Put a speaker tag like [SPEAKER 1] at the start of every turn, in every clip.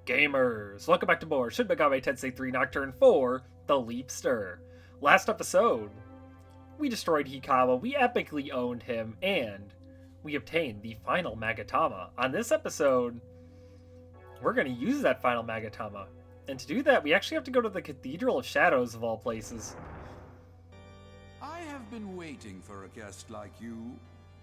[SPEAKER 1] Gamers, welcome back to more Shin Megami Tensei 3 Nocturne 4, The Leapster. Last episode, we destroyed Hikawa, we epically owned him, and we obtained the final Magatama. On this episode, we're going to use that final Magatama. And to do that, we actually have to go to the Cathedral of Shadows of all places.
[SPEAKER 2] I have been waiting for a guest like you.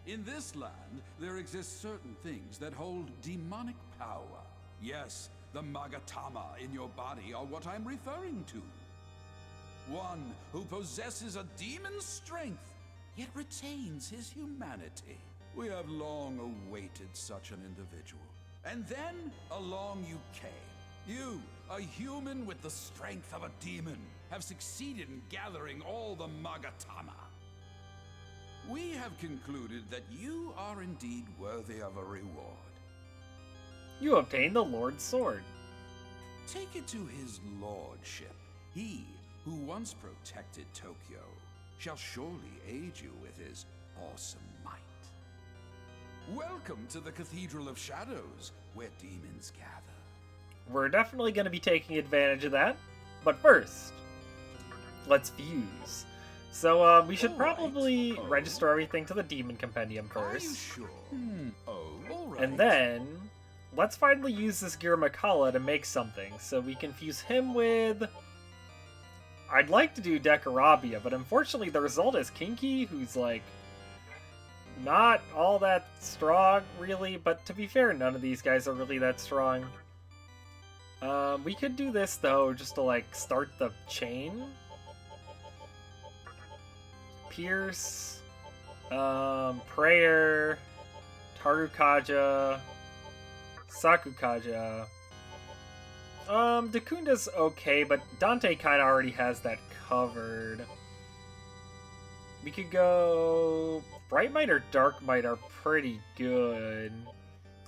[SPEAKER 2] In this land, there exist certain things that hold demonic power. Yes, the Magatama in your body are what I'm referring to. One who possesses a demon's strength, yet retains his humanity. We have long awaited such an individual. And then, along you came. You, a human with the strength of a demon, have succeeded in gathering all the Magatama. We have concluded that you are indeed worthy of a reward.
[SPEAKER 1] You obtained the Lord's Sword.
[SPEAKER 2] Take it to his lordship. He, who once protected Tokyo, shall surely aid you with his awesome might. Welcome to the Cathedral of Shadows, where demons gather.
[SPEAKER 1] We're definitely going to be taking advantage of that. But first, let's fuse. So, we should probably register everything to the Demon Compendium first.
[SPEAKER 2] Are you sure? All right.
[SPEAKER 1] And then, let's finally use this Giramakala to make something, so we can fuse him with... I'd like to do Dekarabia, but unfortunately the result is Kinky, who's like... not all that strong, really, but to be fair, none of these guys are really that strong. We could do this, though, just to, like, start the chain. Pierce, Prayer, Tarukaja, Sakukaja. Dakunda's okay, but Dante kind of already has that covered. We could go... Bright Might or Dark Might are pretty good.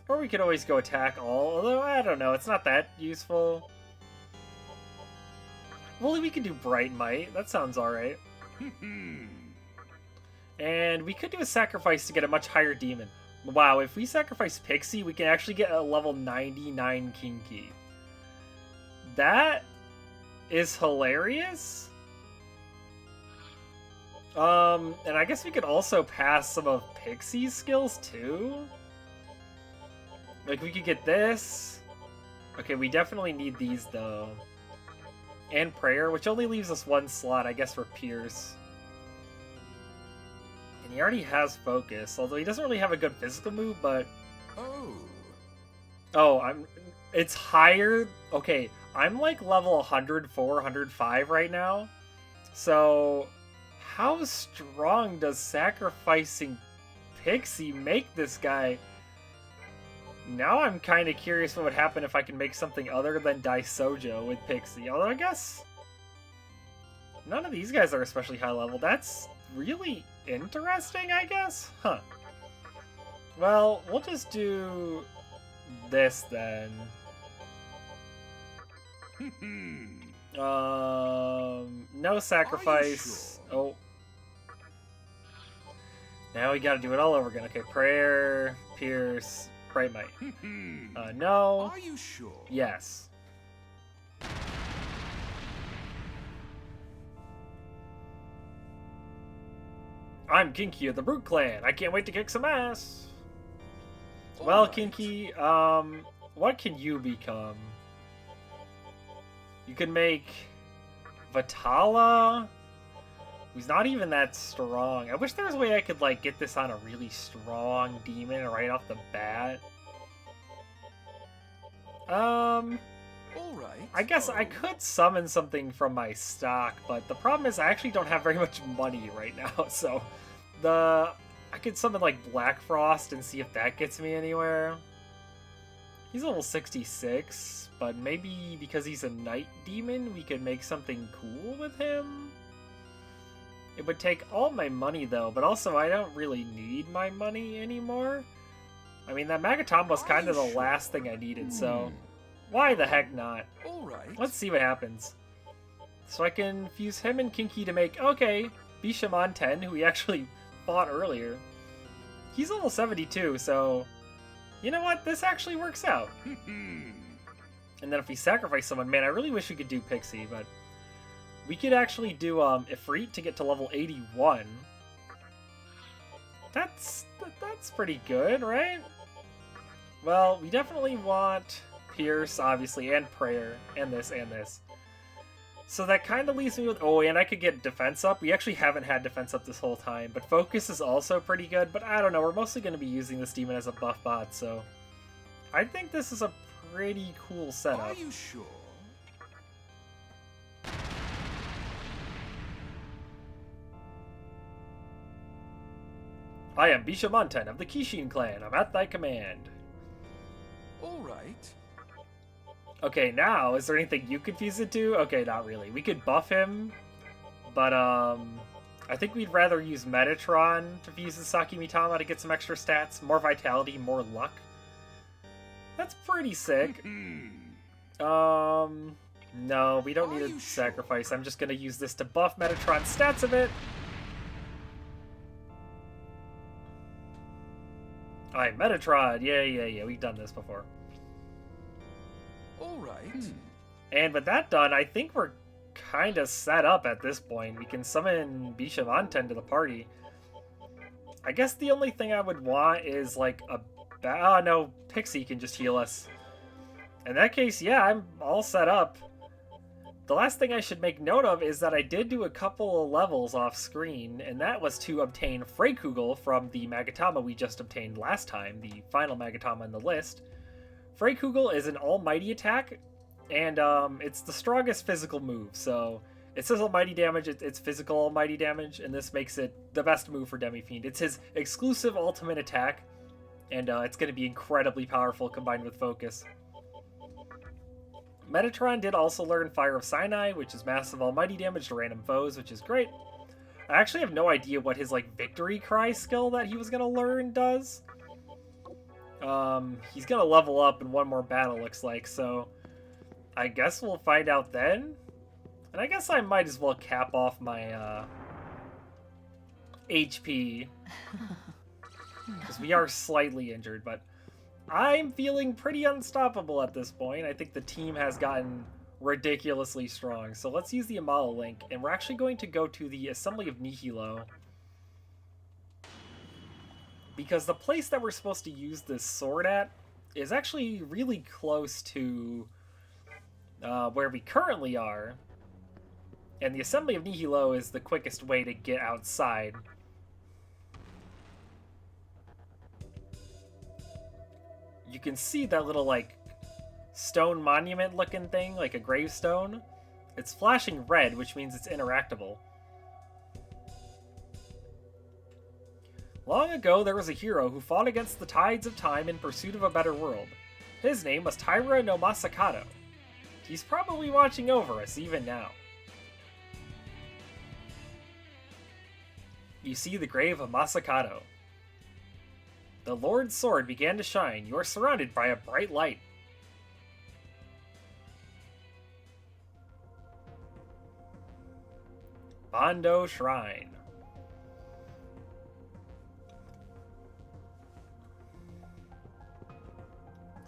[SPEAKER 1] Or we could always go attack all, although, I don't know, it's not that useful. Well, we could do Bright Might, that sounds alright. And we could do a sacrifice to get a much higher demon. Wow, if we sacrifice Pixie, we can actually get a level 99 Kinky. That is hilarious. And I guess we could also pass some of Pixie's skills too. Like, we could get this. Okay, we definitely need these though. And Prayer, which only leaves us one slot, I guess, for Pierce. And he already has Focus, although he doesn't really have a good physical move, but... Oh, it's higher... Okay, I'm like level 104, 105 right now. So, how strong does sacrificing Pixie make this guy? Now I'm kind of curious what would happen if I can make something other than Daisojo with Pixie. Although I guess none of these guys are especially high level. That's really interesting, I guess? Huh. Well, we'll just do this then. No sacrifice. Oh. Now we gotta do it all over again. Okay, Prayer, Pierce, Bright Might. No.
[SPEAKER 2] Are you sure?
[SPEAKER 1] Yes. I'm Kinky of the Brute Clan. I can't wait to kick some ass. Well, Kinky, what can you become? You can make Vitala, who's not even that strong. I wish there was a way I could, like, get this on a really strong demon right off the bat.
[SPEAKER 2] Alright.
[SPEAKER 1] I guess I could summon something from my stock, but the problem is I actually don't have very much money right now, so I could summon, like, Black Frost and see if that gets me anywhere. He's level 66, but maybe because he's a night demon, we could make something cool with him? It would take all my money, though, but also I don't really need my money anymore. I mean, that Magatama was kind of the last thing I needed, so why the heck not?
[SPEAKER 2] Alright.
[SPEAKER 1] Let's see what happens. So I can fuse him and Kinky to make, okay, Bishamon 10, who we actually fought earlier. He's level 72, so you know what? This actually works out. And then if we sacrifice someone, man, I really wish we could do Pixie, but we could actually do Ifrit to get to level 81. That's pretty good, right? Well, we definitely want Pierce, obviously, and Prayer, and this, and this. So that kind of leaves me with... Oh, and I could get Defense up. We actually haven't had Defense up this whole time, but Focus is also pretty good, but I don't know. We're mostly going to be using this demon as a buff bot, so... I think this is a pretty cool setup.
[SPEAKER 2] Are you sure?
[SPEAKER 1] I am Bishamonten of the Kishin clan. I'm at thy command.
[SPEAKER 2] All right.
[SPEAKER 1] Okay, now, is there anything you could fuse it to? Okay, not really. We could buff him, but, I think we'd rather use Metatron to fuse the Saki Mitama to get some extra stats. More vitality, more luck. That's pretty sick. No, we don't need a sacrifice. I'm just gonna use this to buff Metatron's stats a bit. Alright, Metatron. Yeah. We've done this before.
[SPEAKER 2] All right.
[SPEAKER 1] And with that done, I think we're kind of set up at this point. We can summon Bishamonten to the party. I guess the only thing I would want is like a... Oh, no, Pixie can just heal us. In that case, yeah, I'm all set up. The last thing I should make note of is that I did do a couple of levels off screen, and that was to obtain Freykugel from the Magatama we just obtained last time, the final Magatama in the list. Freykugel is an almighty attack, and it's the strongest physical move, so it says almighty damage, it's physical almighty damage, and this makes it the best move for Demi-Fiend. It's his exclusive ultimate attack, and it's going to be incredibly powerful combined with Focus. Metatron did also learn Fire of Sinai, which is massive almighty damage to random foes, which is great. I actually have no idea what his like victory cry skill that he was going to learn does. He's going to level up in one more battle, looks like, so I guess we'll find out then. And I guess I might as well cap off my HP, because we are slightly injured, but I'm feeling pretty unstoppable at this point. I think the team has gotten ridiculously strong. So let's use the Amala link, and we're actually going to go to the Assembly of Nihilo, because the place that we're supposed to use this sword at is actually really close to where we currently are, and the Assembly of Nihilo is the quickest way to get outside. You can see that little, like, stone monument looking thing, like a gravestone. It's flashing red, which means it's interactable. Long ago, there was a hero who fought against the tides of time in pursuit of a better world. His name was Taira no Masakado. He's probably watching over us even now. You see the grave of Masakado. The Lord's sword began to shine. You are surrounded by a bright light. Bando Shrine.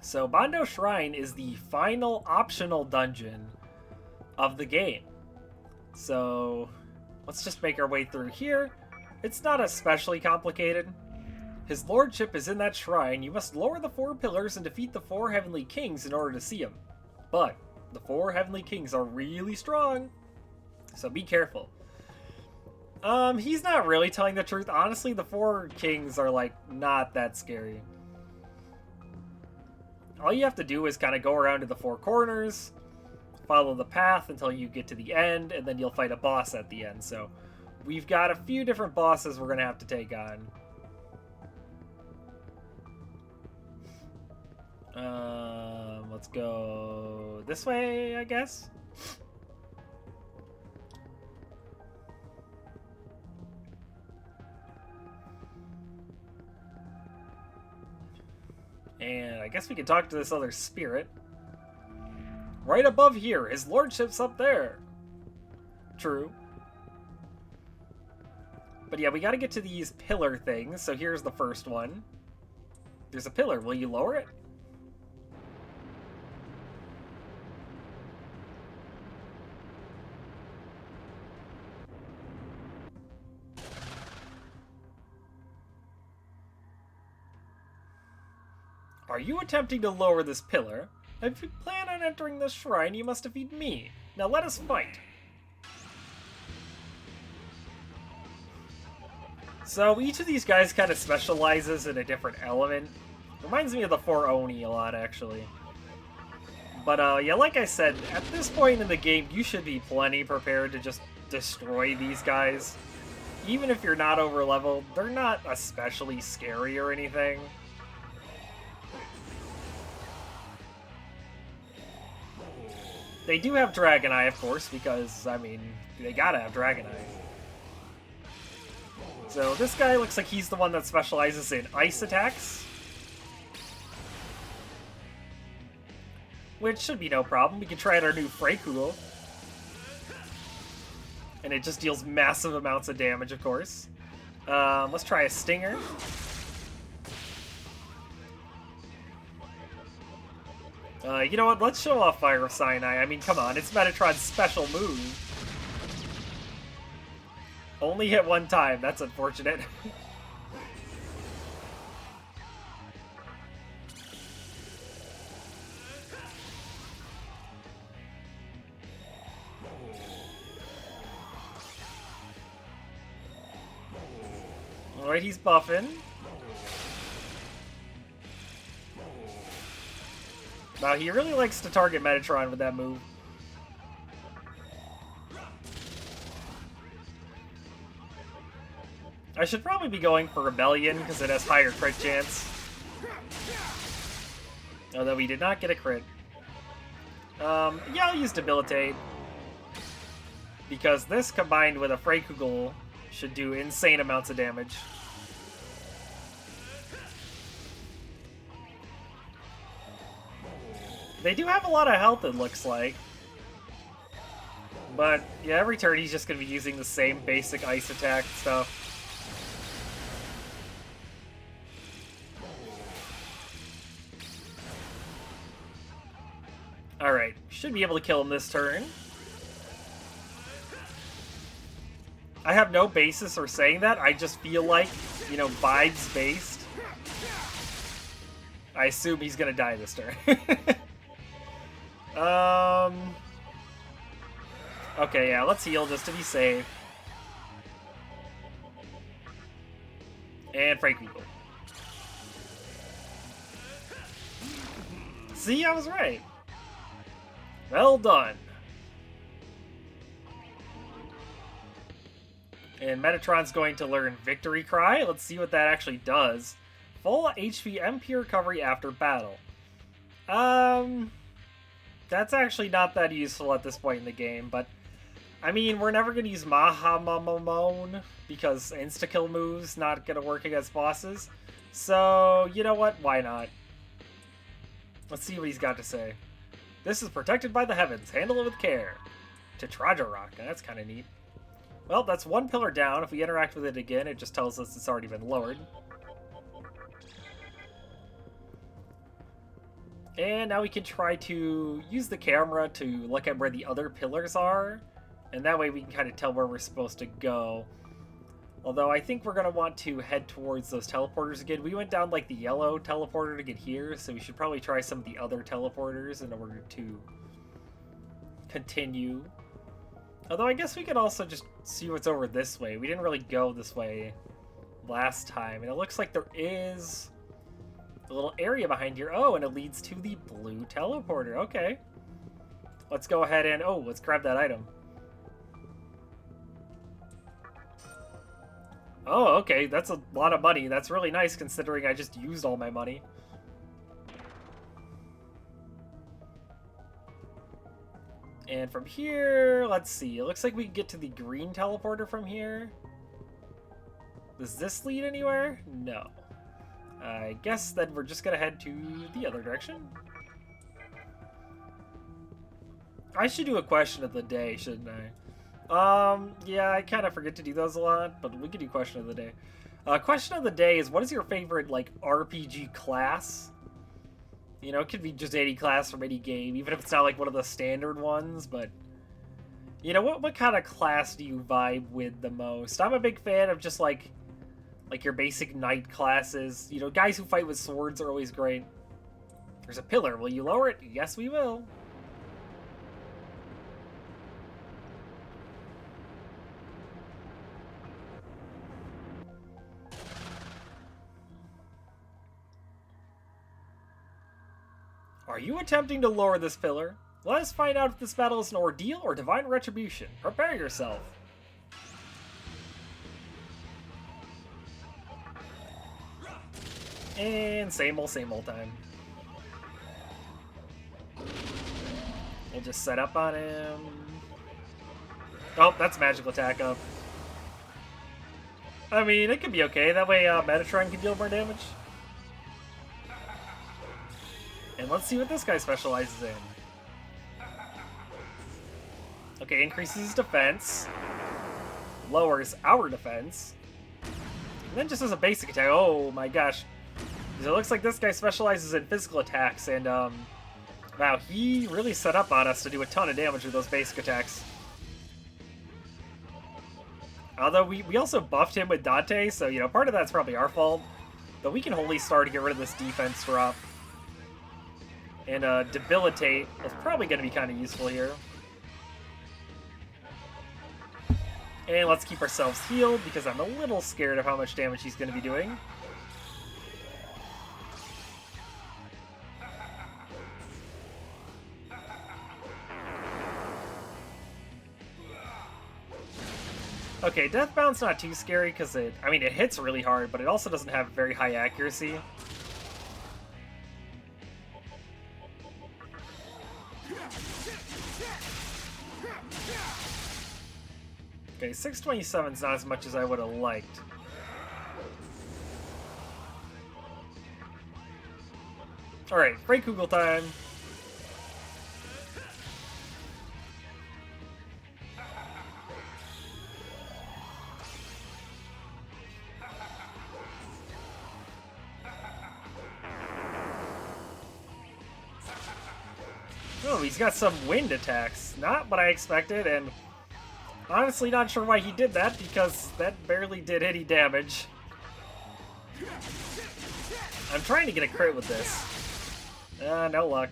[SPEAKER 1] So Bando Shrine is the final optional dungeon of the game. So let's just make our way through here. It's not especially complicated. His lordship is in that shrine. You must lower the 4 pillars and defeat the 4 heavenly kings in order to see him. But the 4 heavenly kings are really strong, so be careful. He's not really telling the truth. Honestly, the 4 kings are, like, not that scary. All you have to do is kind of go around to the 4 corners, follow the path until you get to the end, and then you'll fight a boss at the end. So we've got a few different bosses we're going to have to take on. Let's go this way, I guess. And I guess we can talk to this other spirit. Right above here, his lordship's up there. True. But yeah, we gotta get to these pillar things, so here's the first one. There's a pillar, will you lower it? Are you attempting to lower this pillar? If you plan on entering this shrine, you must defeat me. Now let us fight. So each of these guys kind of specializes in a different element. Reminds me of the 4 Oni a lot, actually. But yeah, like I said, at this point in the game, you should be plenty prepared to just destroy these guys. Even if you're not over leveled, they're not especially scary or anything. They do have Dragon Eye, of course, because, I mean, they gotta have Dragon Eye. So this guy looks like he's the one that specializes in ice attacks. Which should be no problem. We can try out our new Freikugel. And it just deals massive amounts of damage, of course. Let's try a Stinger. You know what? Let's show off Fire Sinai. I mean, come on. It's Metatron's special move. Only hit one time. That's unfortunate. Alright, he's buffing. Wow, he really likes to target Metatron with that move. I should probably be going for Rebellion, because it has higher crit chance. Although we did not get a crit. Yeah, I'll use Debilitate. Because this combined with a Freikugel should do insane amounts of damage. They do have a lot of health, it looks like. But, yeah, every turn he's just going to be using the same basic ice attack stuff. Alright, should be able to kill him this turn. I have no basis for saying that, I just feel like, you know, vibes based. I assume he's gonna die this turn. Okay, yeah, let's heal just to be safe. And Freikugel. See, I was right. Well done. And Metatron's going to learn Victory Cry. Let's see what that actually does. Full HP MP recovery after battle. That's actually not that useful at this point in the game, but I mean, we're never going to use Mahamamamon because insta-kill moves not going to work against bosses. So, you know what? Why not? Let's see what he's got to say. This is protected by the heavens. Handle it with care. Tetraja Rock. That's kind of neat. Well, that's one pillar down. If we interact with it again, it just tells us it's already been lowered. And now we can try to use the camera to look at where the other pillars are. And that way we can kind of tell where we're supposed to go. Although I think we're going to want to head towards those teleporters again. We went down like the yellow teleporter to get here, so we should probably try some of the other teleporters in order to continue. Although I guess we could also just see what's over this way. We didn't really go this way last time. And it looks like there is a little area behind here. Oh, and it leads to the blue teleporter. Okay. Let's go ahead and... Oh, let's grab that item. Oh, okay. That's a lot of money. That's really nice considering I just used all my money. And from here, let's see. It looks like we can get to the green teleporter from here. Does this lead anywhere? No. I guess then we're just gonna head to the other direction. I should do a question of the day, shouldn't I? Yeah, I kind of forget to do those a lot, but we could do question of the day. Question of the day is, what is your favorite, like, RPG class? You know, it could be just any class from any game, even if it's not, like, one of the standard ones, but... You know, what kind of class do you vibe with the most? I'm a big fan of just, like your basic knight classes. You know, guys who fight with swords are always great. There's a pillar. Will you lower it? Yes, we will. Are you attempting to lower this pillar? Let us find out if this battle is an ordeal or divine retribution. Prepare yourself. And same old time. We'll just set up on him. Oh, that's magical attack up. I mean, it could be okay. That way Metatron can deal more damage. And let's see what this guy specializes in. Okay, increases his defense. Lowers our defense. And then just as a basic attack. Oh my gosh. It looks like this guy specializes in physical attacks. And, wow, he really set up on us to do a ton of damage with those basic attacks. Although we also buffed him with Dante, so, you know, part of that's probably our fault. But we can wholly start to get rid of this defense drop. And Debilitate is probably going to be kind of useful here. And let's keep ourselves healed, because I'm a little scared of how much damage he's going to be doing. Okay, Deathbound's not too scary, because it hits really hard, but it also doesn't have very high accuracy. Okay, 627's not as much as I would have liked. Alright, Freikugel time. Oh, he's got some wind attacks. Not what I expected, and honestly not sure why he did that, because that barely did any damage. I'm trying to get a crit with this. No luck.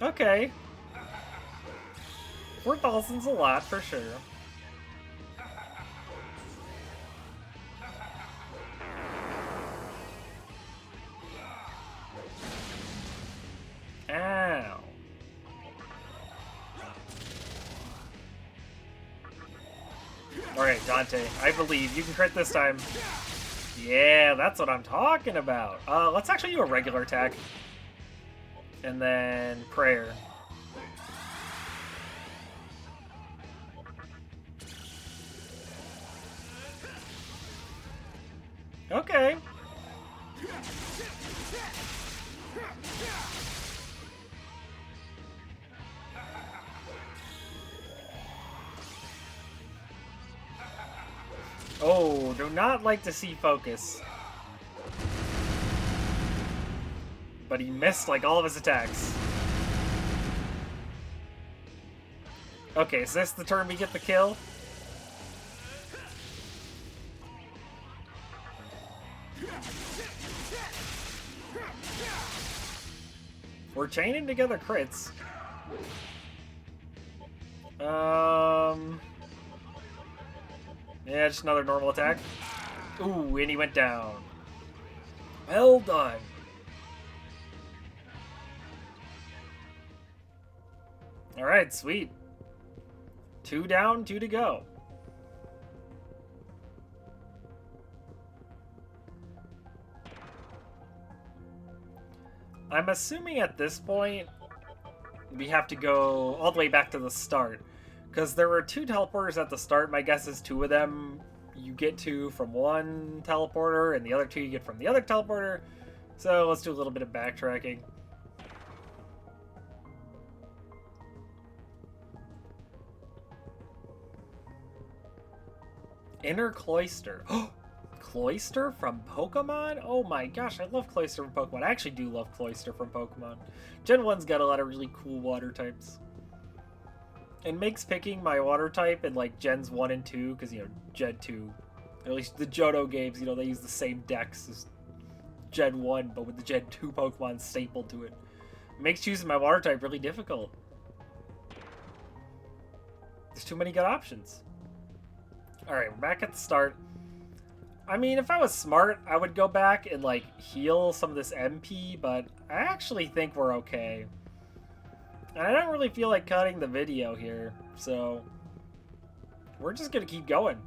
[SPEAKER 1] Okay. 4,000's a lot, for sure. Ow. Alright, Dante, I believe. You can crit this time. Yeah, that's what I'm talking about. Let's actually do a regular attack. And then prayer. Okay. Oh, do not like to see focus. But he missed like all of his attacks. Okay, is this the turn we get the kill? We're chaining together crits. Yeah, just another normal attack. Ooh, and he went down. Well done. Alright, sweet. 2 down, 2 to go. I'm assuming at this point we have to go all the way back to the start. Because there were 2 teleporters at the start. My guess is 2 of them you get to from one teleporter, and the other 2 you get from the other teleporter. So let's do a little bit of backtracking. Inner Cloister. Cloister from Pokemon? Oh my gosh, I love Cloister from Pokemon. I actually do love Cloister from Pokemon. Gen 1's got a lot of really cool water types. It makes picking my water type in like Gens 1 and 2, because, you know, Gen 2, at least the Johto games, you know, they use the same decks as Gen 1, but with the Gen 2 Pokemon stapled to it. It makes choosing my water type really difficult. There's too many good options. Alright, we're back at the start. I mean, if I was smart, I would go back and, like, heal some of this MP, but I actually think we're okay. And I don't really feel like cutting the video here, so we're just gonna keep going.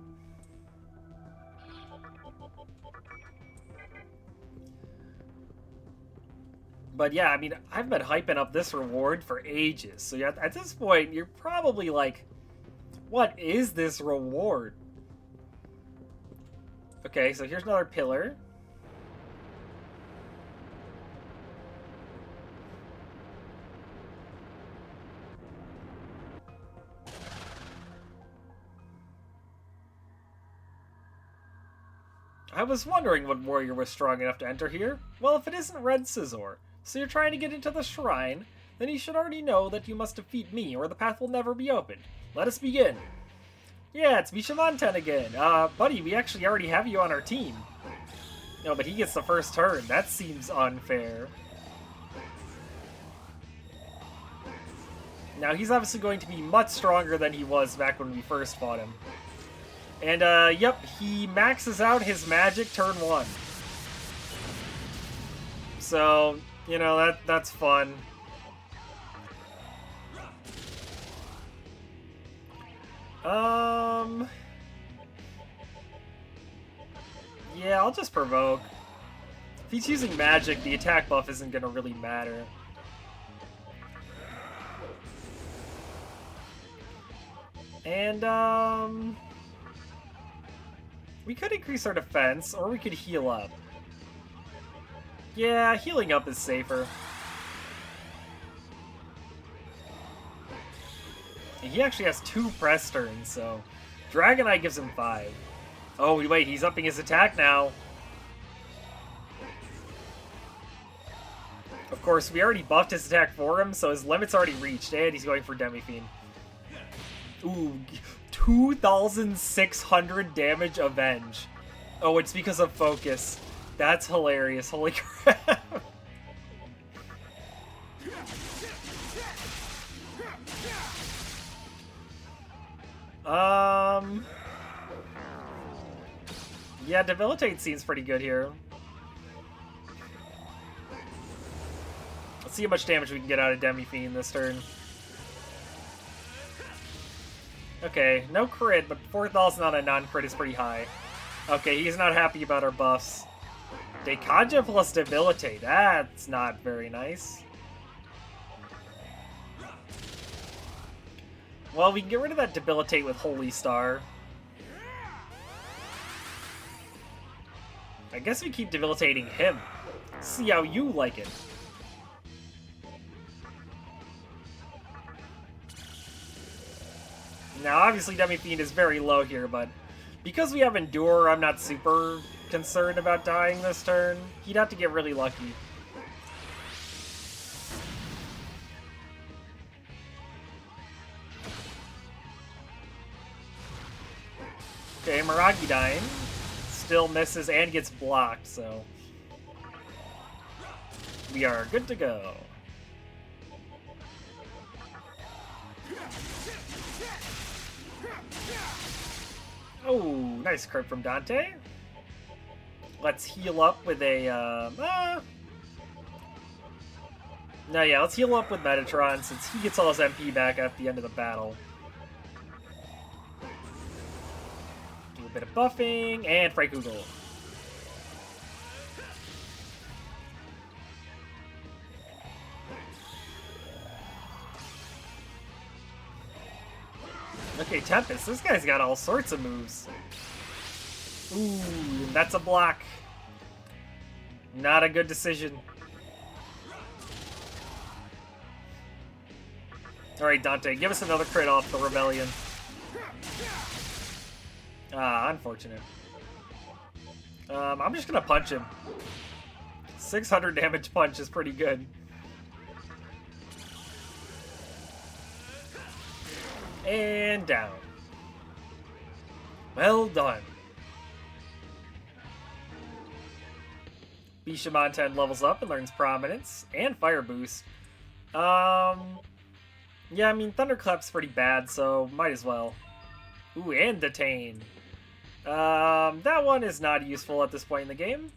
[SPEAKER 1] But yeah, I mean, I've been hyping up this reward for ages, so yeah, at this point, you're probably like, what is this reward? Okay, so here's another pillar. I was wondering what warrior was strong enough to enter here. Well, if it isn't Red Scizor, so you're trying to get into the shrine, then you should already know that you must defeat me or the path will never be opened. Let us begin. Yeah, it's Mishamonten again. Buddy, we actually already have you on our team. No, but he gets the first turn. That seems unfair. Now, he's obviously going to be much stronger than he was back when we first fought him. And, yep, he maxes out his magic turn 1. So, you know, that's fun. Yeah, I'll just provoke. If he's using magic, the attack buff isn't gonna really matter. And, we could increase our defense, or we could heal up. Yeah, healing up is safer. And he actually has 2 press turns, so Dragonite gives him 5. Oh, wait, he's upping his attack now. Of course, we already buffed his attack for him, so his limit's already reached, and he's going for Demi-Fiend. Ooh, 2,600 damage Avenge. Oh, it's because of focus. That's hilarious. Holy crap. Yeah, Debilitate seems pretty good here. Let's see how much damage we can get out of Demi-Fiend this turn. Okay, no crit, but 4,000 on a non-crit is pretty high. Okay, he's not happy about our buffs. Dekaja plus Debilitate, that's not very nice. Well, we can get rid of that Debilitate with Holy Star. I guess we keep debilitating him. See how you like it. Now, obviously, Demi-Fiend is very low here, but because we have Endure, I'm not super concerned about dying this turn. He'd have to get really lucky. Okay, Maragidine still misses and gets blocked, so we are good to go. Oh, nice crit from Dante. Let's heal up with a, no, yeah, let's heal up with Metatron since he gets all his MP back at the end of the battle. Do a bit of buffing, and Frankugel. Okay, Tempest, this guy's got all sorts of moves. Ooh, that's a block. Not a good decision. Alright, Dante, give us another crit off the Rebellion. Ah, unfortunate. I'm just gonna punch him. 600 damage punch is pretty good. And down. Well done. Bishamon levels up and learns Prominence and Fire Boost. Yeah, I mean, Thunderclap's pretty bad, so might as well. Ooh, and Detain. That one is not useful at this point in the game.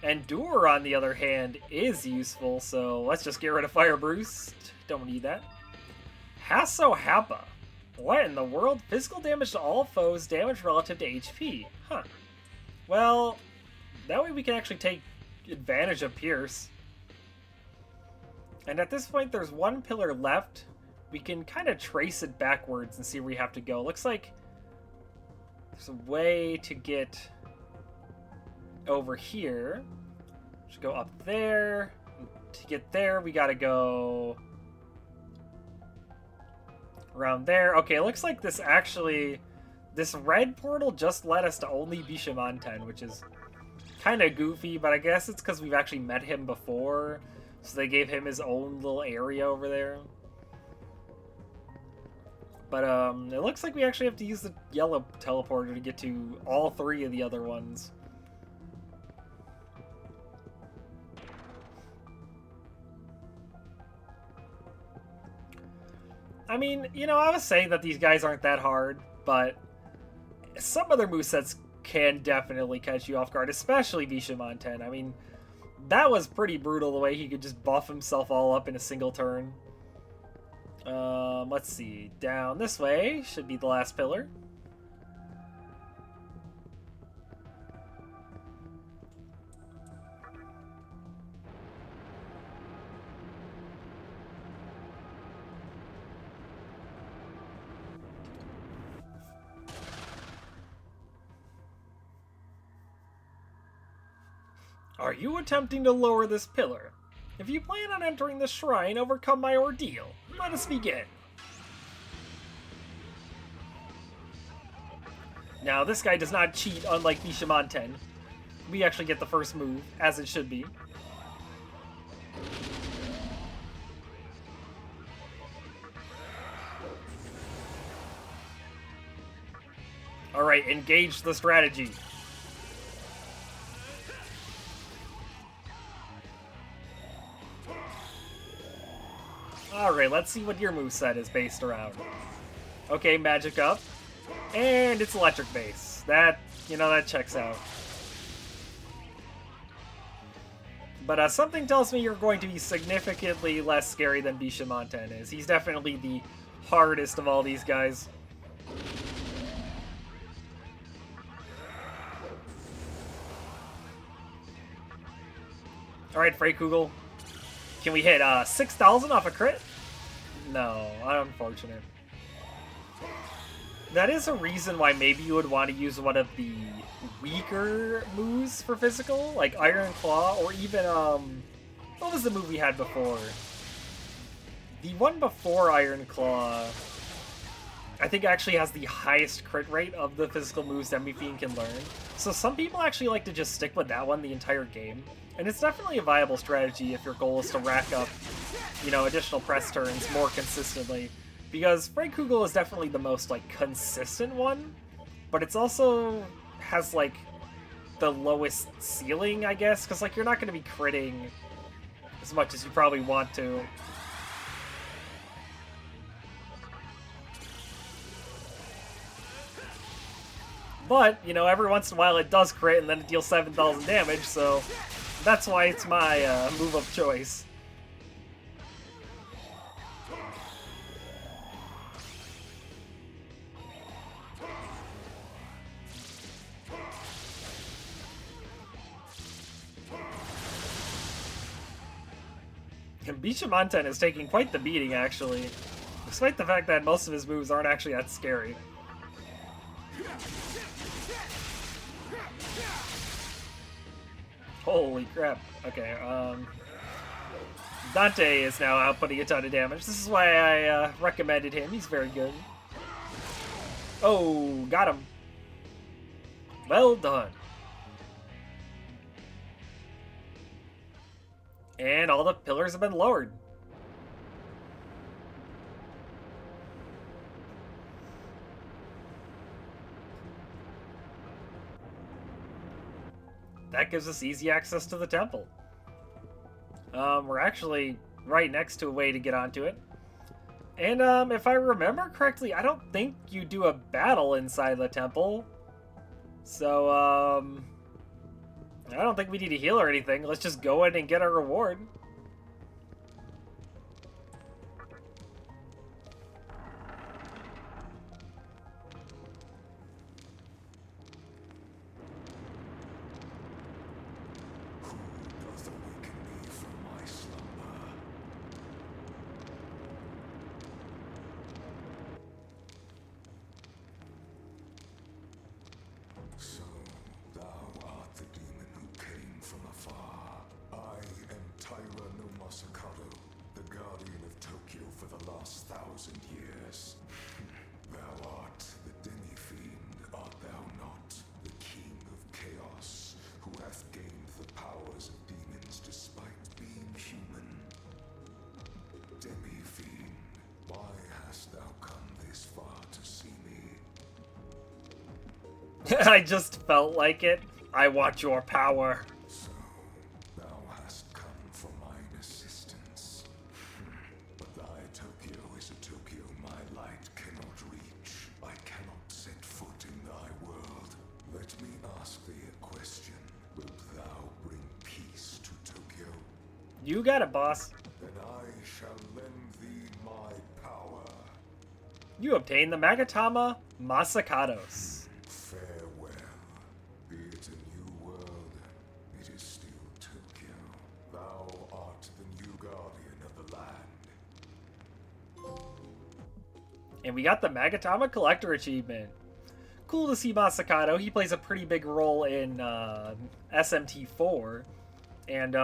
[SPEAKER 1] Endure, on the other hand, is useful, so let's just get rid of Fire Boost. Don't need that. Hasso Happa. What in the world? Physical damage to all foes, damage relative to HP. Huh. Well, that way we can actually take advantage of Pierce. And at this point, there's one pillar left. We can kind of trace it backwards and see where we have to go. Looks like there's a way to get over here. Just go up there. To get there, we gotta go around there. Okay, it looks like this red portal just led us to only Bishamon, which is kind of goofy, but I guess it's because we've actually met him before, so they gave him his own little area over there. But it looks like we actually have to use the yellow teleporter to get to all three of the other ones. I mean, you know, I was saying that these guys aren't that hard, but some other movesets can definitely catch you off guard, especially Bishamon. I mean, that was pretty brutal the way he could just buff himself all up in a single turn. Let's see. Down this way should be the last pillar. Are you attempting to lower this pillar? If you plan on entering the shrine, overcome my ordeal. Let us begin. Now, this guy does not cheat, unlike Bishamon. We actually get the first move, as it should be. Alright, engage the strategy. Alright, let's see what your moveset is based around. Okay, magic up. And it's electric base. That, you know, that checks out. But something tells me you're going to be significantly less scary than Bishamon is. He's definitely the hardest of all these guys. Alright, Freykugel. Can we hit 6,000 off a crit? No, unfortunate. That is a reason why maybe you would want to use one of the weaker moves for physical, like Iron Claw, or even, what was the move we had before? The one before Iron Claw, I think actually has the highest crit rate of the physical moves Demi-Fiend can learn. So some people actually like to just stick with that one the entire game. And it's definitely a viable strategy if your goal is to rack up, you know, additional press turns more consistently. Because Freykugel is definitely the most, like, consistent one, but it's also has, like, the lowest ceiling, I guess, because, like, you're not going to be critting as much as you probably want to. But, you know, every once in a while it does crit and then it deals 7,000 damage, so that's why it's my move of choice. And Bishamon is taking quite the beating, actually, despite the fact that most of his moves aren't actually that scary. Holy crap. Okay, Dante is now outputting a ton of damage. This is why I recommended him. He's very good. Oh, got him. Well done. And all the pillars have been lowered. that gives us easy access to the temple. We're actually right next to a way to get onto it. And if I remember correctly, I don't think you do a battle inside the temple. So, I don't think we need to heal or anything. Let's just go in and get our reward. I just felt like it. I want your power.
[SPEAKER 3] So, thou hast come for mine assistance. But thy Tokyo is a Tokyo my light cannot reach. I cannot set foot in thy world. Let me ask thee a question. Wilt thou bring peace to Tokyo?
[SPEAKER 1] You got it, boss.
[SPEAKER 3] Then I shall lend thee my power.
[SPEAKER 1] You obtain the Magatama Masakados.
[SPEAKER 3] Farewell. Be it a new world, it is still Tokyo. Thou art the new guardian of the land.
[SPEAKER 1] And we got the Magatama Collector achievement. Cool to see Masakato. He plays a pretty big role in SMT4. And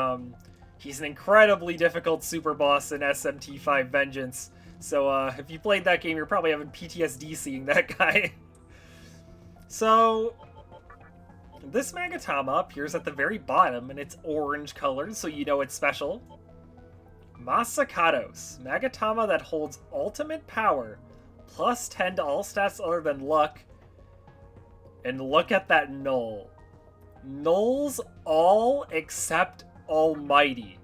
[SPEAKER 1] he's an incredibly difficult super boss in SMT5 Vengeance. So if you played that game, you're probably having PTSD seeing that guy. So, this Magatama appears at the very bottom, and it's orange colored, so you know it's special. Masakados, Magatama that holds ultimate power, plus 10 to all stats other than luck. And look at that null. Nulls all except Almighty.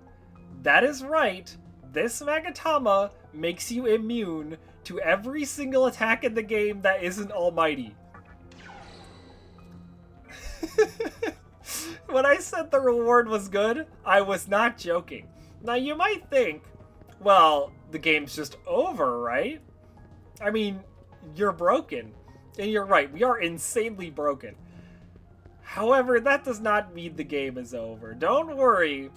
[SPEAKER 1] That is right, this Magatama makes you immune to every single attack in the game that isn't Almighty. When I said the reward was good, I was not joking. Now you might think, well, the game's just over, right? I mean, you're broken. And you're right, we are insanely broken. However, that does not mean the game is over. Don't worry.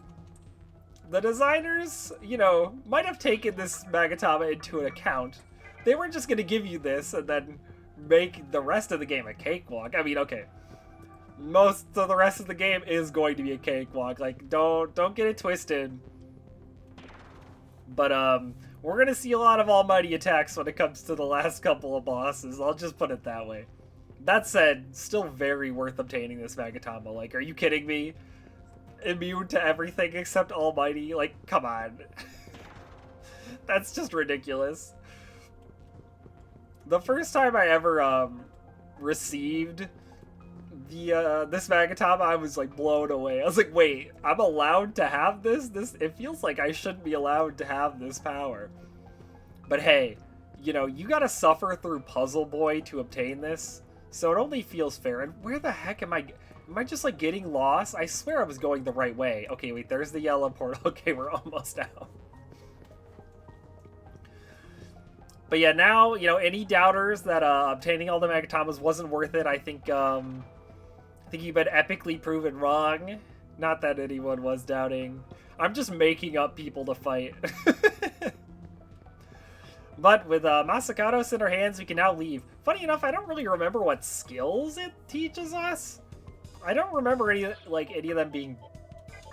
[SPEAKER 1] The designers, you know, might have taken this Magatama into an account. They were just going to give you this and then make the rest of the game a cakewalk. I mean, okay. Most of the rest of the game is going to be a cakewalk. Like, don't get it twisted. But we're gonna see a lot of almighty attacks when it comes to the last couple of bosses. I'll just put it that way. That said, still very worth obtaining this Magatama. Like, are you kidding me? Immune to everything except almighty? Like, come on. That's just ridiculous. The first time I ever received this Magatama, I was like blown away. I was like, wait, I'm allowed to have this? It feels like I shouldn't be allowed to have this power. But hey, you know, you gotta suffer through Puzzle Boy to obtain this, so it only feels fair. And where the heck am I just like getting lost? I swear I was going the right way. Okay, wait, there's the yellow portal. Okay, we're almost out. But yeah, now, you know, any doubters that obtaining all the Magatamas wasn't worth it, I think you've been epically proven wrong. Not that anyone was doubting. I'm just making up people to fight. But with Masakados in our hands, we can now leave. Funny enough, I don't really remember what skills it teaches us. I don't remember any of them being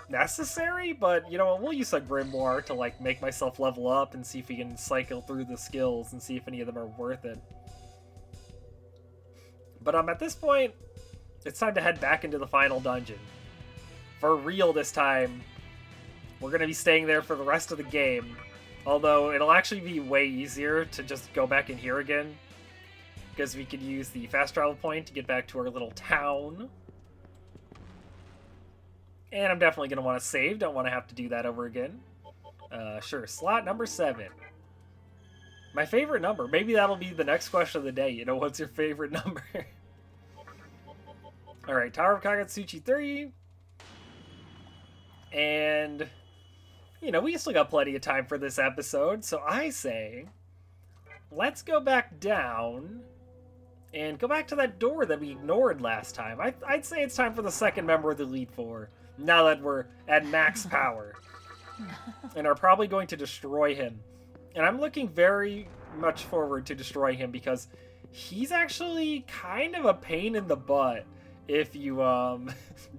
[SPEAKER 1] necessary, but you know, we'll use a grimoire to like make myself level up and see if we can cycle through the skills and see if any of them are worth it. But at this point, it's time to head back into the final dungeon. For real this time. We're going to be staying there for the rest of the game. Although it'll actually be way easier to just go back in here again, because we can use the fast travel point to get back to our little town. And I'm definitely going to want to save. Don't want to have to do that over again. Sure, slot number 7. My favorite number. Maybe that'll be the next question of the day. You know, what's your favorite number? Alright, Tower of Kagetsuchi 3. And, you know, we still got plenty of time for this episode. So I say, let's go back down and go back to that door that we ignored last time. I'd say it's time for the second member of the Elite Four, now that we're at max power. And are probably going to destroy him. And I'm looking very much forward to destroying him because he's actually kind of a pain in the butt if you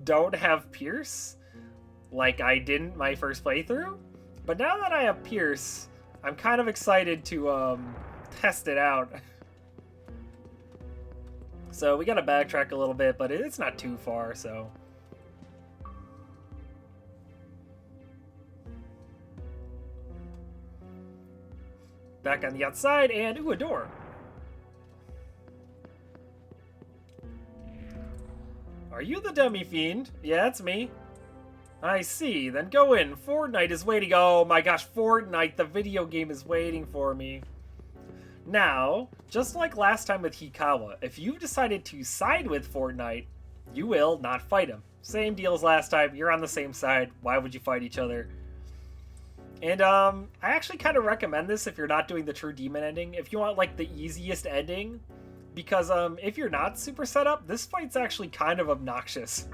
[SPEAKER 1] don't have Pierce, like I didn't my first playthrough. But now that I have Pierce, I'm kind of excited to test it out. So we gotta backtrack a little bit, but it's not too far, so... Back on the outside, and ooh, a door. Are you the dummy fiend? Yeah, it's me. I see, then go in. Fortnite is waiting. Oh my gosh, Fortnite, the video game is waiting for me. Now, just like last time with Hikawa, if you've decided to side with Fortnite, you will not fight him. Same deal as last time, you're on the same side, why would you fight each other? And I actually kind of recommend this if you're not doing the true demon ending, if you want like the easiest ending, because if you're not super set up, this fight's actually kind of obnoxious.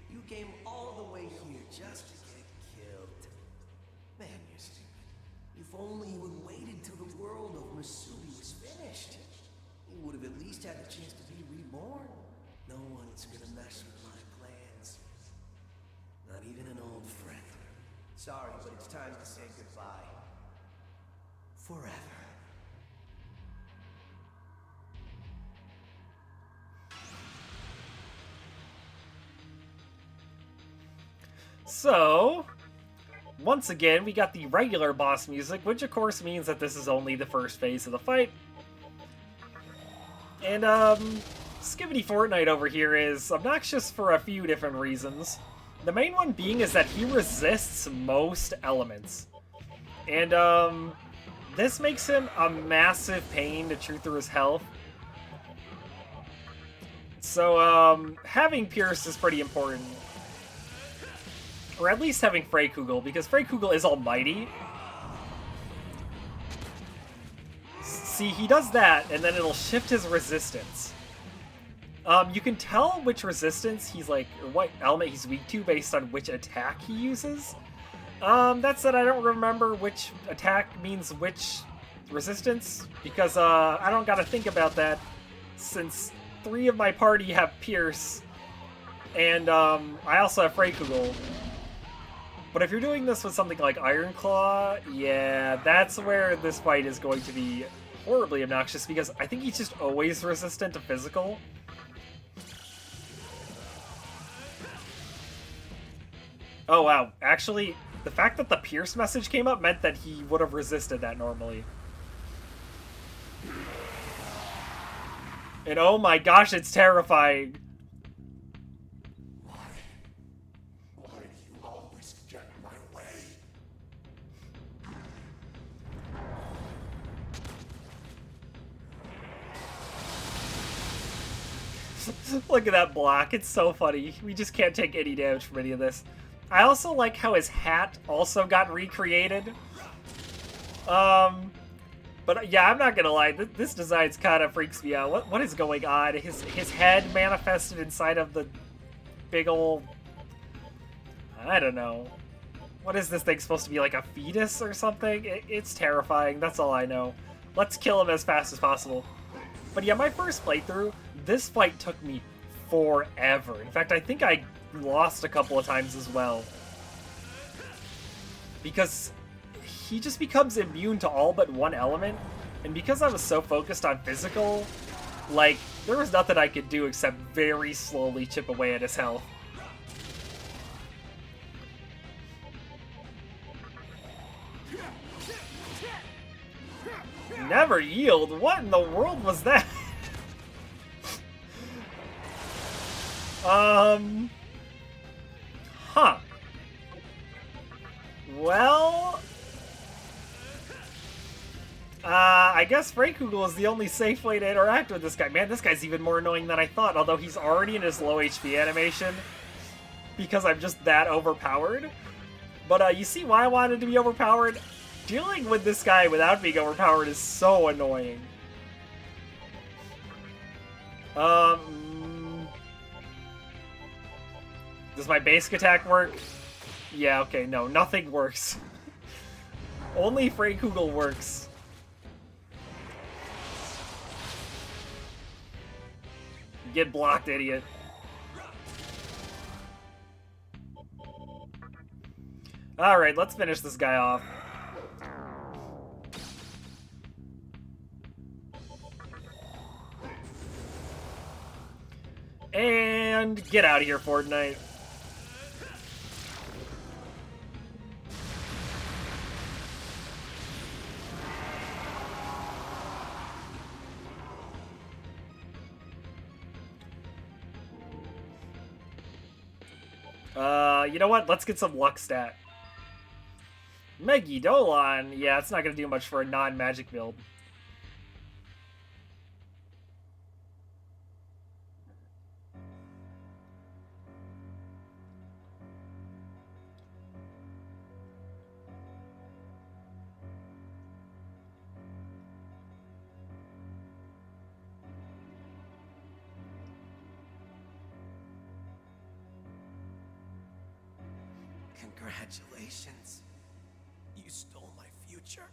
[SPEAKER 4] You came all the way here just to get killed. Man, you're stupid. If only you had waited till the world of Masubi was finished. You would have at least had the chance to be reborn. No one's gonna mess with my plans. Not even an old friend. Sorry, but it's time to say goodbye. Forever.
[SPEAKER 1] So, once again, we got the regular boss music, which of course means that this is only the first phase of the fight. And, Skibbity Fortnite over here is obnoxious for a few different reasons. The main one being is that he resists most elements. And, this makes him a massive pain to chew through his health. So, having Pierce is pretty important. Or at least having Freykugel, because Freykugel is almighty. See, he does that, and then it'll shift his resistance. You can tell which resistance he's like, or what element he's weak to based on which attack he uses. That said, I don't remember which attack means which resistance, because I don't gotta think about that, since 3 of my party have Pierce, and I also have Freykugel. But if you're doing this with something like Iron Claw, yeah, that's where this fight is going to be horribly obnoxious, because I think he's just always resistant to physical. Oh wow, actually, the fact that the Pierce message came up meant that he would have resisted that normally. And oh my gosh, it's terrifying. Look at that block, it's so funny. We just can't take any damage from any of this. I also like how his hat also got recreated. But yeah, I'm not gonna lie. This design kind of freaks me out. What is going on? His head manifested inside of the big old... I don't know. What is this thing supposed to be, like a fetus or something? It's terrifying. That's all I know. Let's kill him as fast as possible. But yeah, my first playthrough, this fight took me forever. In fact, I think I lost a couple of times as well. Because he just becomes immune to all but one element. And because I was so focused on physical, like, there was nothing I could do except very slowly chip away at his health. Never yield? What in the world was that? Huh. Well... I guess Freikugel is the only safe way to interact with this guy. Man, this guy's even more annoying than I thought, although he's already in his low HP animation because I'm just that overpowered. But you see why I wanted to be overpowered? Dealing with this guy without being overpowered is so annoying. Does my basic attack work? Yeah, okay, no, nothing works. Only Freikugel works. Get blocked, idiot. Alright, let's finish this guy off. And get out of here, Fortnite. You know what? Let's get some luck stat. Megidolon. Yeah, it's not going to do much for a non-magic build.
[SPEAKER 4] Congratulations. You stole my future.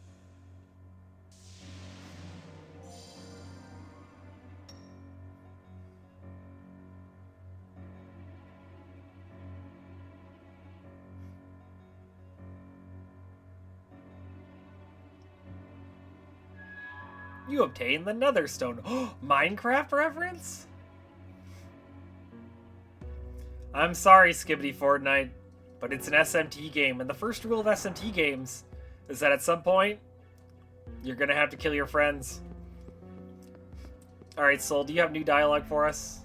[SPEAKER 1] You obtained the Netherstone. Minecraft reference? I'm sorry, Skibbity Fortnite, but it's an SMT game, and the first rule of SMT games is that at some point, you're gonna have to kill your friends. Alright, Soul, do you have new dialogue for us?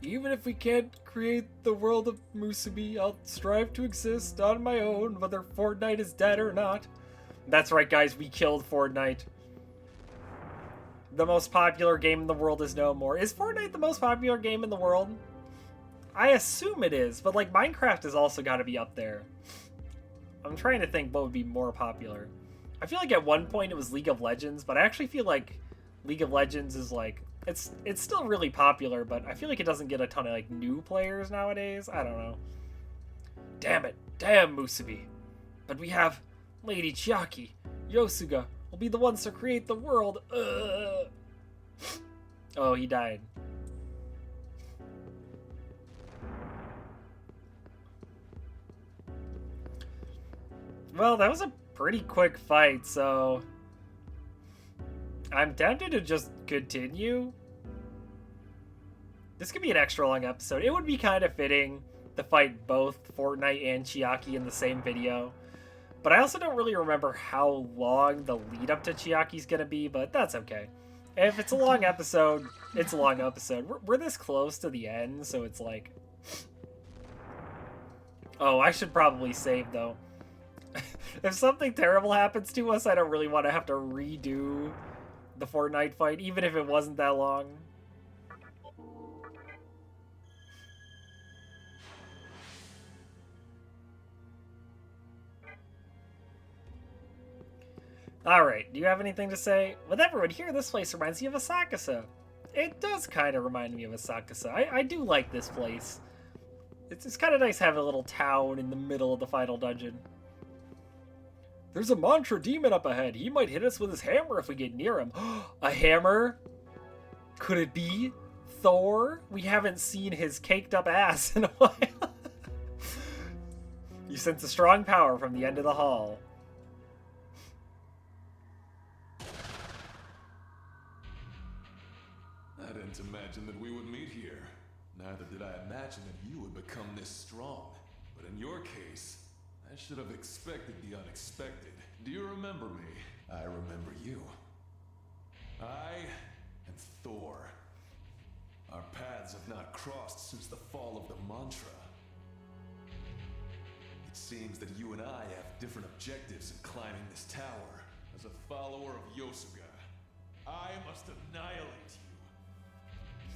[SPEAKER 1] Even if we can't create the world of Musubi, I'll strive to exist on my own, whether Fortnite is dead or not. That's right, guys, we killed Fortnite. The most popular game in the world is no more. Is Fortnite the most popular game in the world? I assume it is, but like Minecraft has also got to be up there. I'm trying to think what would be more popular. I feel like at one point it was League of Legends, but I actually feel like League of Legends is like, it's still really popular, but I feel like it doesn't get a ton of like new players nowadays. I don't know. Damn it. Damn Musubi. But we have Lady Chiaki. Yosuga will be the ones to create the world. Oh, he died. Well, that was a pretty quick fight, so I'm tempted to just continue. This could be an extra long episode. It would be kind of fitting to fight both Fortnite and Chiaki in the same video. But I also don't really remember how long the lead up to Chiaki's gonna be, but that's okay. If it's a long episode, it's a long episode. We're this close to the end, so it's like... Oh, I should probably save, though. If something terrible happens to us, I don't really want to have to redo the Fortnite fight, even if it wasn't that long. Alright, do you have anything to say? With everyone here, this place reminds me of Asakusa. It does kind of remind me of Asakusa. I do like this place. It's kind of nice having a little town in the middle of the final dungeon. There's a mantra demon up ahead. He might hit us with his hammer if we get near him. A hammer? Could it be Thor? We haven't seen his caked up ass in a while. You sense a strong power from the end of the hall.
[SPEAKER 3] I didn't imagine that we would meet here. Neither did I imagine that you would become this strong. But in your case, I should have expected the unexpected. Do you remember me? I remember you. I and Thor. Our paths have not crossed since the fall of the mantra. It seems that you and I have different objectives in climbing this tower. As a follower of Yosuga, I must annihilate you.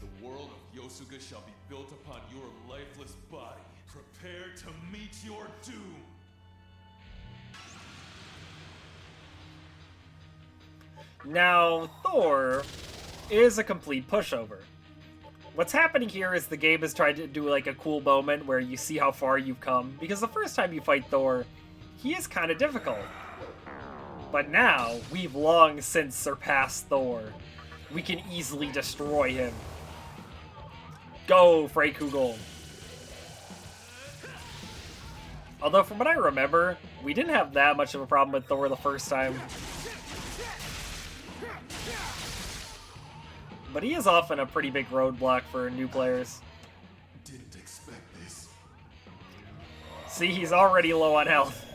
[SPEAKER 3] The world of Yosuga shall be built upon your lifeless body. Prepare to meet your doom.
[SPEAKER 1] Now, Thor is a complete pushover. What's happening here is the game has tried to do like a cool moment where you see how far you've come, because the first time you fight Thor, he is kind of difficult. But now, we've long since surpassed Thor. We can easily destroy him. Go, Freykugel! Although, from what I remember, we didn't have that much of a problem with Thor the first time. But he is often a pretty big roadblock for new players.
[SPEAKER 3] Didn't expect this.
[SPEAKER 1] See, he's already low on health.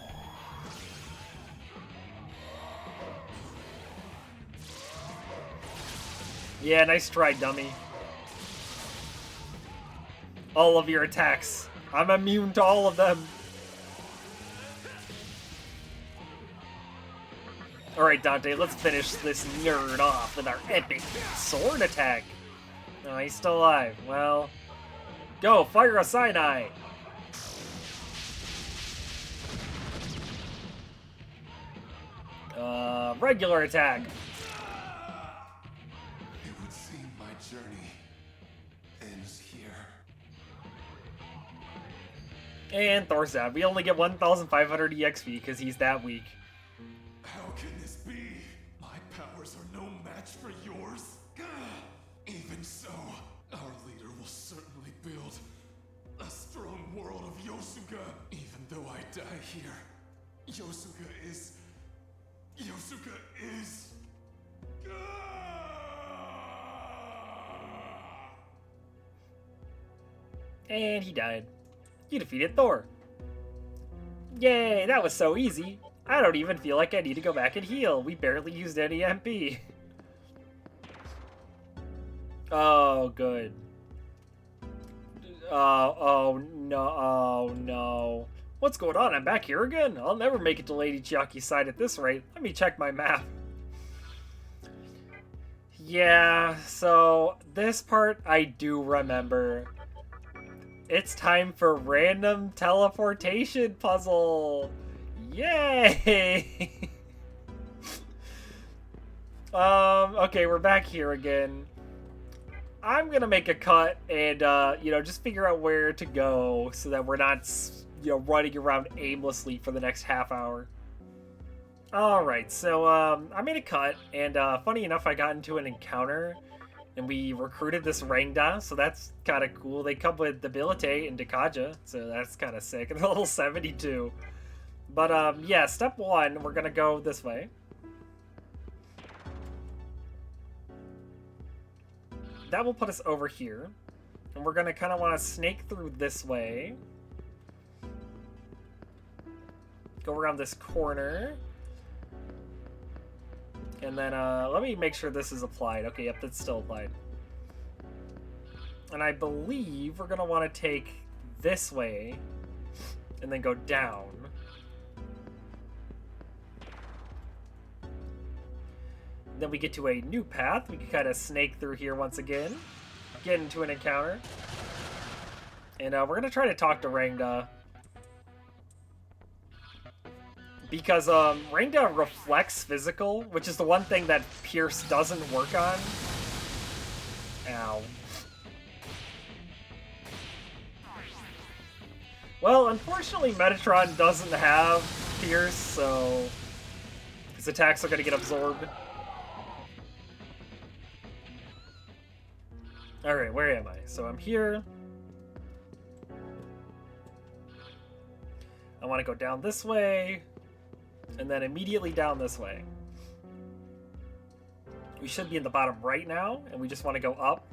[SPEAKER 1] Yeah, nice try, dummy. All of your attacks. I'm immune to all of them. Alright, Dante, let's finish this nerd off with our epic sword attack. Oh, he's still alive. Well, go, fire a Sinai. Regular attack.
[SPEAKER 3] It would seem my journey ends here.
[SPEAKER 1] And Thor's out. We only get 1,500 EXP because he's that weak.
[SPEAKER 3] How can this be? My powers are no match for yours. Even so, our leader will certainly build a strong world of Yosuga. Even though I die here, Yosuga is...
[SPEAKER 1] And he died. You defeated Thor. Yay, that was so easy. I don't even feel like I need to go back and heal. We barely used any MP. Oh, good. Oh no. What's going on? I'm back here again? I'll never make it to Lady Chiaki's side at this rate. Let me check my map. Yeah, so this part I do remember. It's time for random teleportation puzzle. Yay! Okay, we're back here again. I'm gonna make a cut and, just figure out where to go so that we're not, running around aimlessly for the next half hour. Alright, so, I made a cut, and, funny enough, I got into an encounter, and we recruited this Rangda, so that's kind of cool. They come with Debilitate and Dekaja, so that's kind of sick, and level 72. But, yeah, step one, we're gonna go this way. That will put us over here. And we're gonna kind of want to snake through this way. Go around this corner. And then, let me make sure this is applied. Okay, yep, that's still applied. And I believe we're gonna want to take this way. And then go down. Then we get to a new path. We can kind of snake through here once again. Get into an encounter. And we're going to try to talk to Rangda. Because Rain-Down reflects physical, which is the one thing that Pierce doesn't work on. Ow. Well, unfortunately, Metatron doesn't have Pierce, so his attacks are going to get absorbed. Alright, where am I? So I'm here. I want to go down this way, and then immediately down this way. We should be in the bottom right now, and we just want to go up.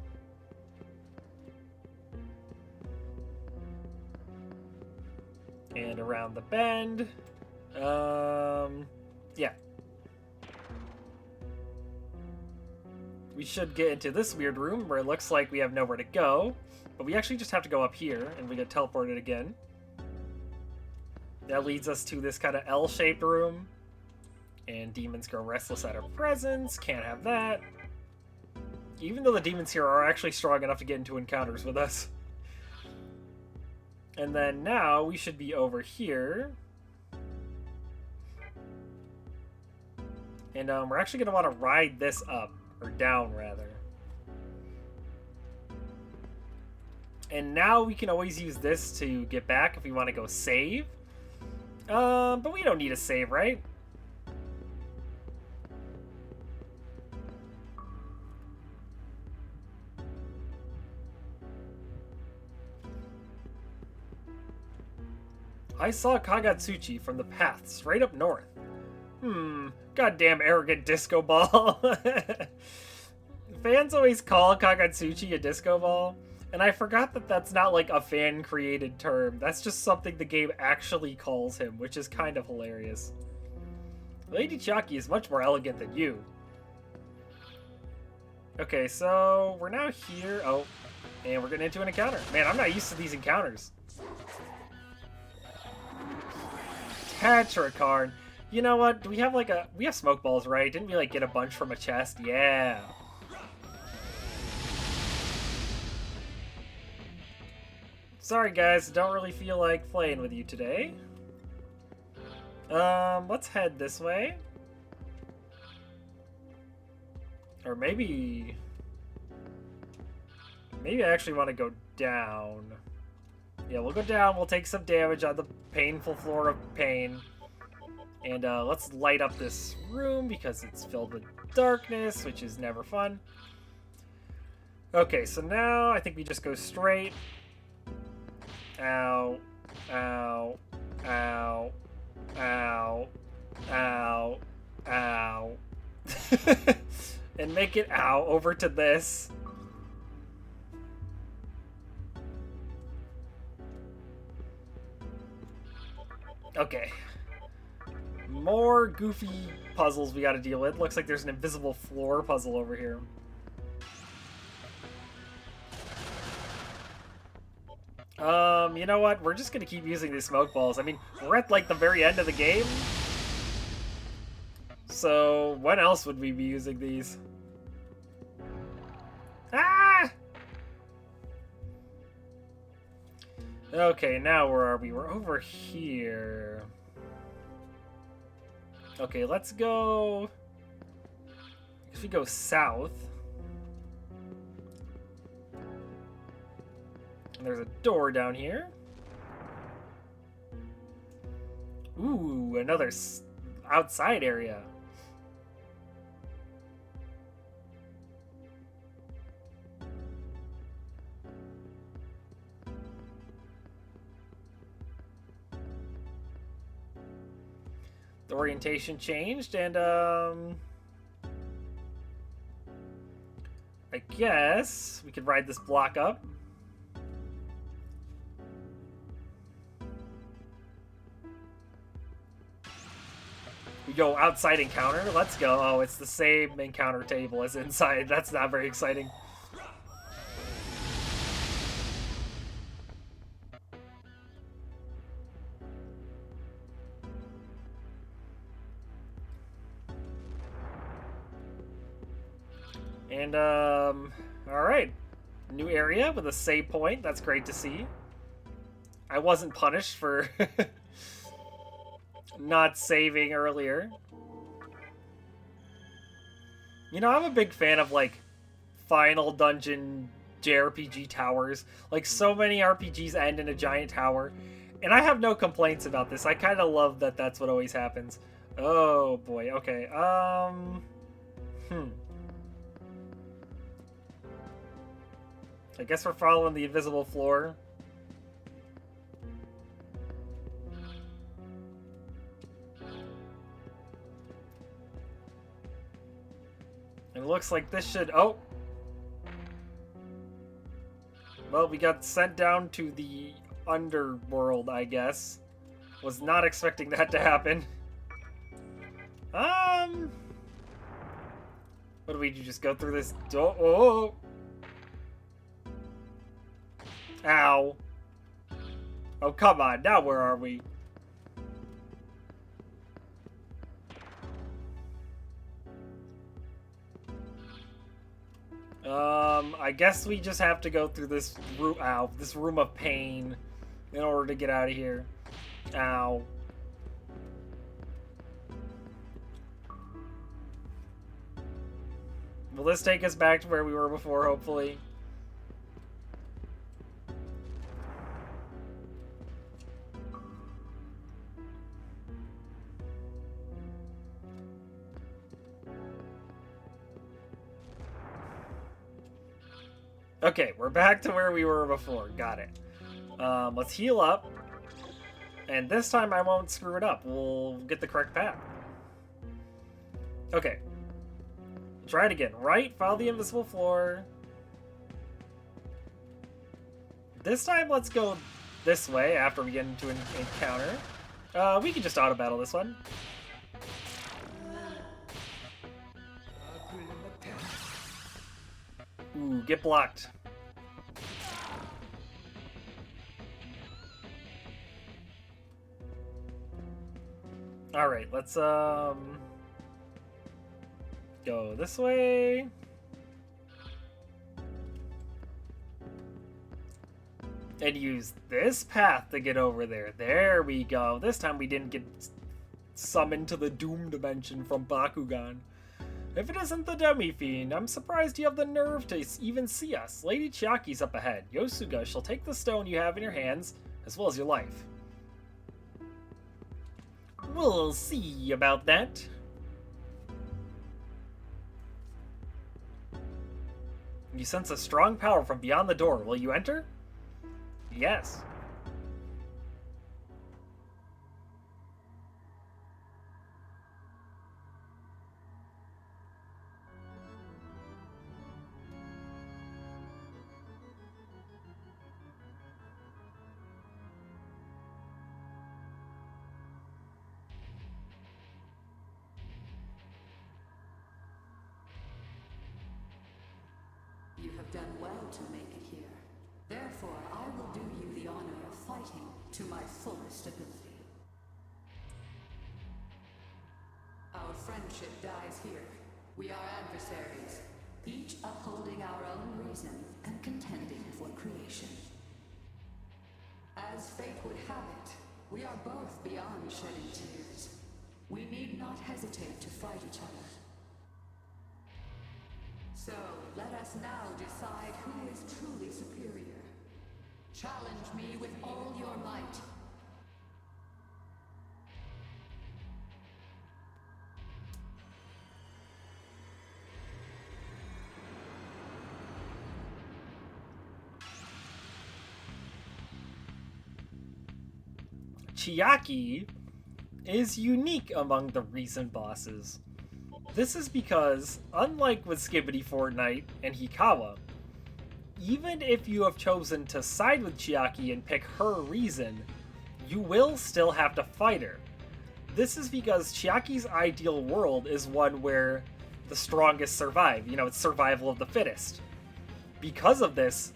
[SPEAKER 1] And around the bend. Yeah. We should get into this weird room where it looks like we have nowhere to go. But we actually just have to go up here, and we get teleported again. That leads us to this kind of L-shaped room. And demons grow restless at our presence. Can't have that. Even though the demons here are actually strong enough to get into encounters with us. And then now we should be over here. And we're actually going to want to ride this up. Or down, rather. And now we can always use this to get back if we want to go save. But we don't need a save, right? I saw Kagatsuchi from the path straight up north. Goddamn arrogant disco ball. Fans always call Kagatsuchi a disco ball, and I forgot that that's not like a fan-created term. That's just something the game actually calls him, which is kind of hilarious. Lady Chiaki is much more elegant than you. Okay, so we're now here. Oh, and we're getting into an encounter. Man, I'm not used to these encounters. Tetrakarn. You know what? Do we have like we have smoke balls, right? Didn't we like get a bunch from a chest? Yeah. Sorry guys, don't really feel like playing with you today. Let's head this way. Or maybe I actually want to go down. Yeah, we'll go down, we'll take some damage on the painful floor of pain. And let's light up this room because it's filled with darkness, which is never fun. Okay, so now I think we just go straight. Ow. Ow. Ow. Ow. Ow. Ow. And make it ow over to this. Okay. More goofy puzzles we gotta deal with. Looks like there's an invisible floor puzzle over here. You know what? We're just gonna keep using these smoke balls. I mean, we're at like the very end of the game. So, when else would we be using these? Ah! Okay, now where are we? We're over here. Okay, let's go... If we go south... And there's a door down here. Ooh, another outside area. The orientation changed, and I guess we could ride this block up. We go outside encounter. Let's go. Oh, it's the same encounter table as inside. That's not very exciting. And, alright. New area with a save point. That's great to see. I wasn't punished for not saving earlier. You know, I'm a big fan of, like, final dungeon JRPG towers. Like, so many RPGs end in a giant tower. And I have no complaints about this. I kind of love that that's what always happens. Oh, boy. Okay. I guess we're following the invisible floor. It looks like this should... Oh! Well, we got sent down to the underworld, I guess. Was not expecting that to happen. What do we do? Just go through this door? Oh! Ow. Oh, come on. Now where are we? I guess we just have to go through this room. Ow. This room of pain in order to get out of here. Ow. Will this take us back to where we were before, hopefully? Okay, we're back to where we were before. Got it. Let's heal up. And this time I won't screw it up. We'll get the correct path. Okay. Try it again. Right, follow the invisible floor. This time, let's go this way after we get into an encounter. We can just auto-battle this one. Ooh, get blocked. Alright, let's, go this way. And use this path to get over there. There we go. This time we didn't get summoned to the Doom Dimension from Bakugan. If it isn't the Demi-Fiend, I'm surprised you have the nerve to even see us. Lady Chiaki's up ahead. Yosuga shall take the stone you have in your hands, as well as your life. We'll see about that. You sense a strong power from beyond the door. Will you enter? Yes.
[SPEAKER 5] You have done well to make it here. Therefore, I will do you the honor of fighting to my fullest ability. Our friendship dies here. We are adversaries, each upholding our own reason and contending for creation. As fate would have it, we are both beyond shedding tears. We need not hesitate to fight each other. So, let us now decide who is truly superior. Challenge me with all your might.
[SPEAKER 1] Chiaki is unique among the recent bosses. This is because, unlike with Skibidi Fortnite and Hikawa, even if you have chosen to side with Chiaki and pick her reason, you will still have to fight her. This is because Chiaki's ideal world is one where the strongest survive. You know, it's survival of the fittest. Because of this,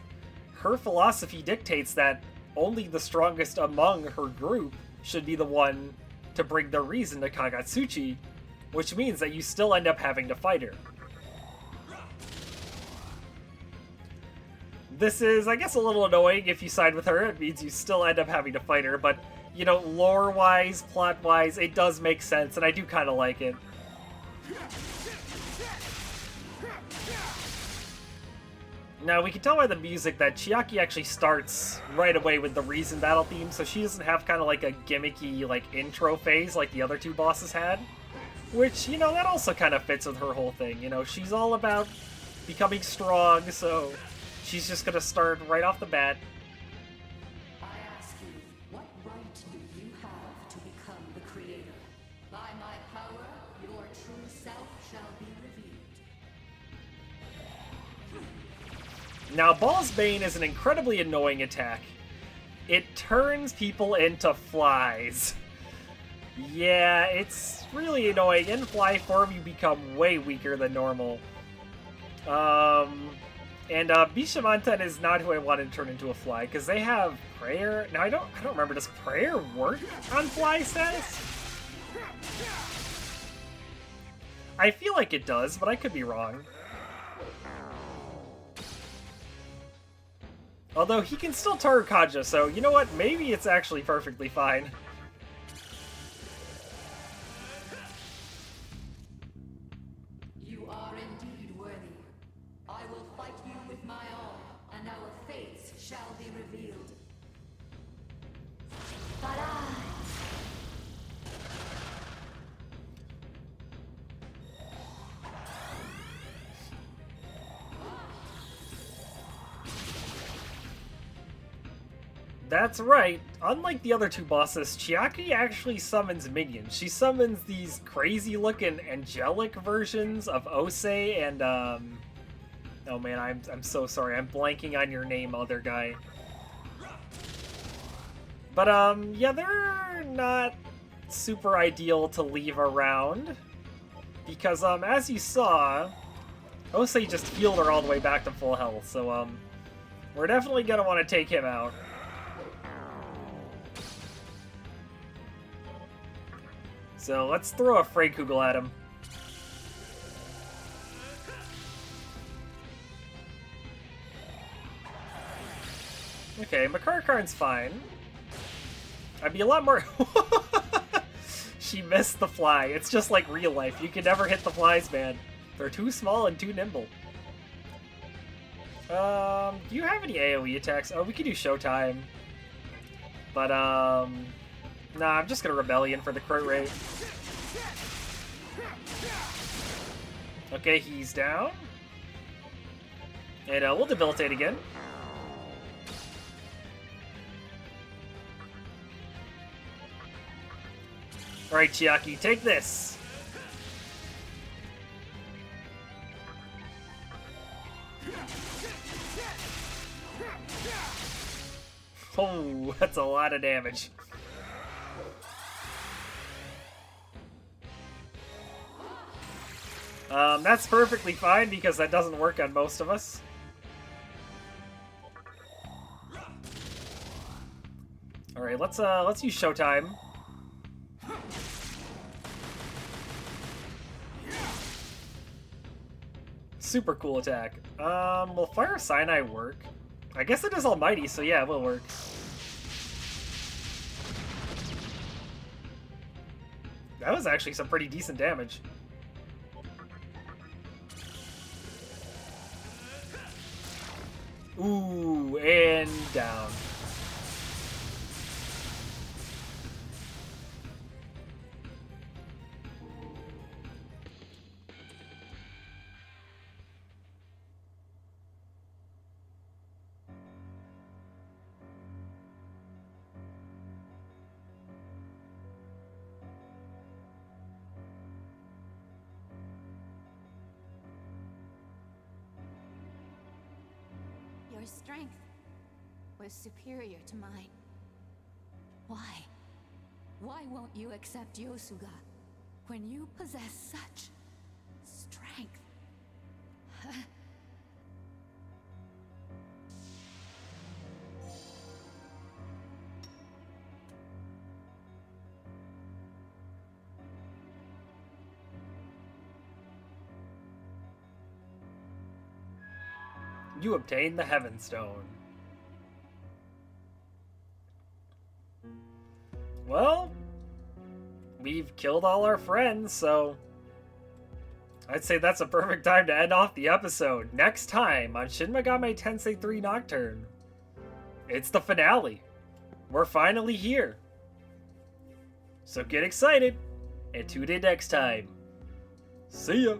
[SPEAKER 1] her philosophy dictates that only the strongest among her group should be the one to bring the reason to Kagatsuchi, which means that you still end up having to fight her. This is, I guess, a little annoying if you side with her. It means you still end up having to fight her, but you know, lore-wise, plot-wise, it does make sense, and I do kind of like it. Now, we can tell by the music that Chiaki actually starts right away with the Reason battle theme, so she doesn't have kind of like a gimmicky, like, intro phase like the other two bosses had. Which, you know, that also kind of fits with her whole thing. You know, she's all about becoming strong, so she's just gonna start right off the bat.
[SPEAKER 5] I ask you, what right do you have to become the creator? By my power, your true self shall be revealed.
[SPEAKER 1] Now, Baal's Bane is an incredibly annoying attack. It turns people into flies. Yeah, it's really annoying. In fly form, you become way weaker than normal. Bishamanten is not who I want to turn into a fly, because they have prayer. Now, I don't remember, does prayer work on fly status? I feel like it does, but I could be wrong. Although, he can still Tarukaja, so you know what? Maybe it's actually perfectly fine.
[SPEAKER 5] You are indeed worthy. I will fight you with my all, and our fates shall be revealed. But
[SPEAKER 1] That's right. Unlike the other two bosses, Chiaki actually summons minions. She summons these crazy-looking angelic versions of Osei and, oh man, I'm so sorry. I'm blanking on your name, other guy. But, yeah, they're not super ideal to leave around. Because, as you saw, Osei just healed her all the way back to full health. So, we're definitely gonna want to take him out. So let's throw a Freykugel at him. Okay, Makarkarn's fine. I'd be a lot more... She missed the fly. It's just like real life. You can never hit the flies, man. They're too small and too nimble. Do you have any AoE attacks? Oh, we could do Showtime. But, nah, I'm just gonna Rebellion for the crit rate. Okay, he's down. And we'll debilitate again. Alright, Chiaki, take this. Oh, that's a lot of damage. That's perfectly fine because that doesn't work on most of us. All right, let's use Showtime. Super cool attack. Will Fire Sinai work? I guess it is Almighty, so yeah, it will work. That was actually some pretty decent damage. Ooh, and down.
[SPEAKER 6] Your strength was superior to mine. Why? Why won't you accept Yosuga when you possess such strength?
[SPEAKER 1] You obtain the Heaven Stone. well, we've killed all our friends, so I'd say that's a perfect time to end off the episode. Next time on Shin Megami Tensei 3 Nocturne, it's the finale. We're finally here. So get excited and tune in next time. See ya!